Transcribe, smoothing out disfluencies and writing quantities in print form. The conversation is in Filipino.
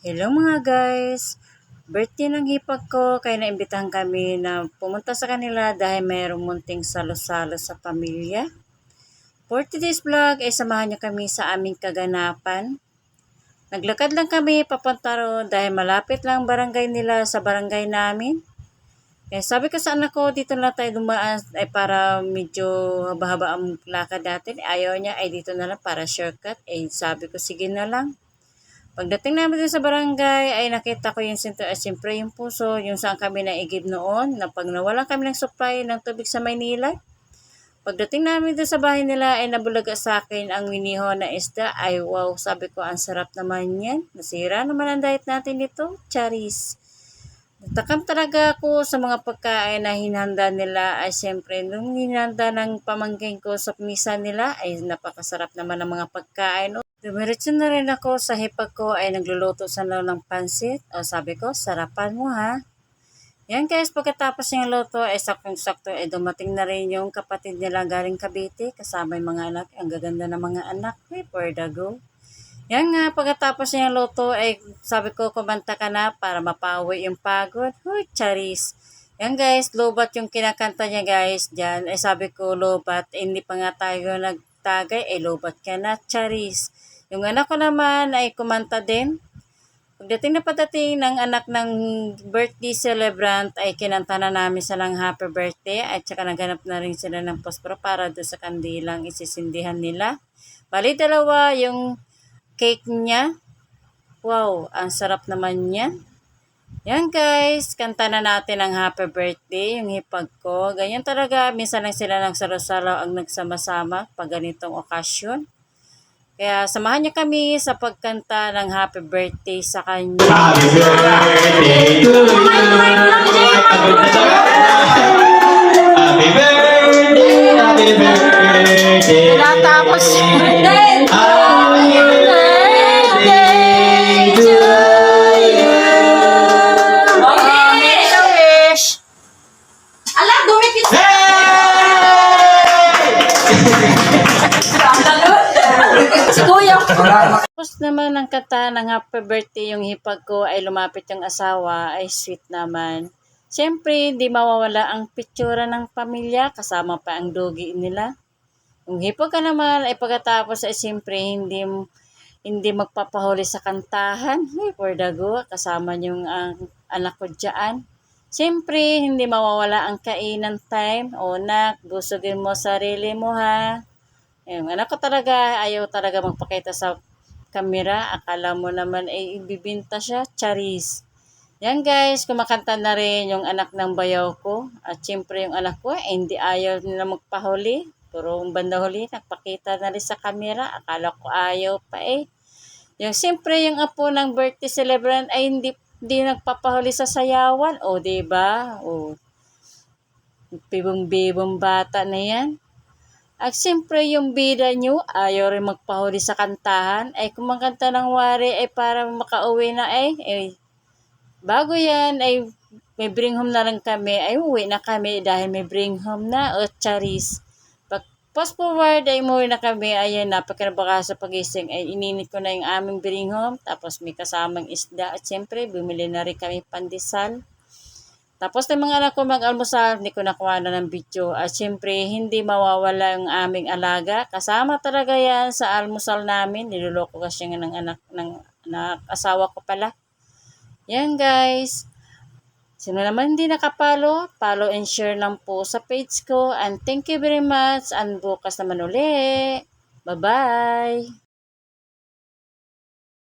Hello mga guys! Birthday ng hipag ko kaya naimbitahan kami na pumunta sa kanila dahil mayroong munting salo-salo sa pamilya. For today's vlog ay samahan niyo kami sa aming kaganapan. Naglakad lang kami papunta roon dahil malapit lang barangay nila sa barangay namin. Kaya sabi ko sa anak ko, dito na tayo dumaan ay para medyo haba-haba ang lakad natin. Ayaw niya ay dito na lang para shortcut. Sabi ko sige na lang. Pagdating namin dun sa barangay ay nakita ko yung sinto at siyempre yung puso, yung saan kami naigib noon na pag nawalan kami ng supply ng tubig sa Maynila. Pagdating namin dun sa bahay nila ay nabulaga sa akin ang winiho na isda. Ay wow, sabi ko ang sarap naman yan. Nasira naman ang diet natin dito, charis. Natakam talaga ako sa mga pagkain na hinanda nila ay siyempre nung hinanda ng pamangkin ko sa misa nila ay napakasarap naman ng mga pagkain. Dumiretso na rin ako sa hipag ko ay nagluluto sa ng pansit. O sabi ko, sarapan mo ha. Yan guys, pagkatapos yung luto ay saktong-sakto ay dumating na rin yung kapatid nila galing Cavite kasama yung mga anak. Ang gaganda ng mga anak. Hey, for the go. Yan nga, pagkatapos yung luto ay sabi ko, kumanta ka na para mapawi yung pagod. Huy, charis. Yan guys, lobat yung kinakanta niya guys. Diyan ay sabi ko, lobat. Hindi pa nga tayo nagtagay, ay lobat ka na, charis. Yung anak ko naman ay kumanta din. Pagdating na padating ng anak ng birthday celebrant ay kinanta na namin silang happy birthday at saka naghanap na rin sila ng posporo para doon sa kandilang isisindihan nila. Bali dalawa yung cake niya. Wow, ang sarap naman niya. Yan guys, kanta na natin ang happy birthday, yung hipag ko. Ganyan talaga, minsan lang sila nagsalo-salo ang nagsama-sama pag ganitong okasyon. Kaya samahan niyo kami sa pagkanta ng happy birthday sa kanya. Happy birthday to you. Happy birthday, happy birthday. Natapos Happy birthday to you. wish. Ala, dumikit sa si Kuya. Tapos naman ang kanta ng happy birthday yung hipag ko ay lumapit yung asawa ay sweet naman. Siyempre, hindi mawawala ang pictura ng pamilya kasama pa ang dogi nila. Yung hipag ka naman ay pagkatapos ay siyempre hindi magpapahuli sa kantahan. Hey, for the go, kasama yung anak ko dyan. Siyempre, hindi mawawala ang kainan time. O nak, busugin mo sarili mo ha. Yung anak ko talaga, ayaw talaga magpakita sa kamera. Akala mo naman ay ibibinta siya, charis. Yan guys, kumakanta na rin yung anak ng bayaw ko. At siyempre yung anak ko, hindi ayaw nila magpahuli. Puro banda huli, nagpakita na rin sa kamera. Akala ko ayaw pa eh. Yung siyempre yung apo ng birthday celebrant ay hindi nagpapahuli sa sayawan. O, diba? O, bibong-bibong bata na yan. At siyempre yung bida nyo, ayaw rin magpahuli sa kantahan, ay kumakanta ng wari ay para makauwi na bago yan ay may bring home na lang kami, ay uwi na kami dahil may bring home na o charis. Pag fast forward ay umuwi na kami, ayan na, pagkabaka sa pagising ay ininit ko na yung aming bring home, tapos may kasamang isda at siyempre bumili na rin kami pandesal. Tapos ng mga anak ko mag-almusal, hindi ko nakuha na ng video. At syempre, hindi mawawala yung aming alaga. Kasama talaga yan sa almusal namin. Niloloko kasi ng asawa ko pala. Yan guys. Sino naman hindi nakapalo, follow and share lang po sa page ko. And thank you very much. And bukas naman uli. Bye-bye.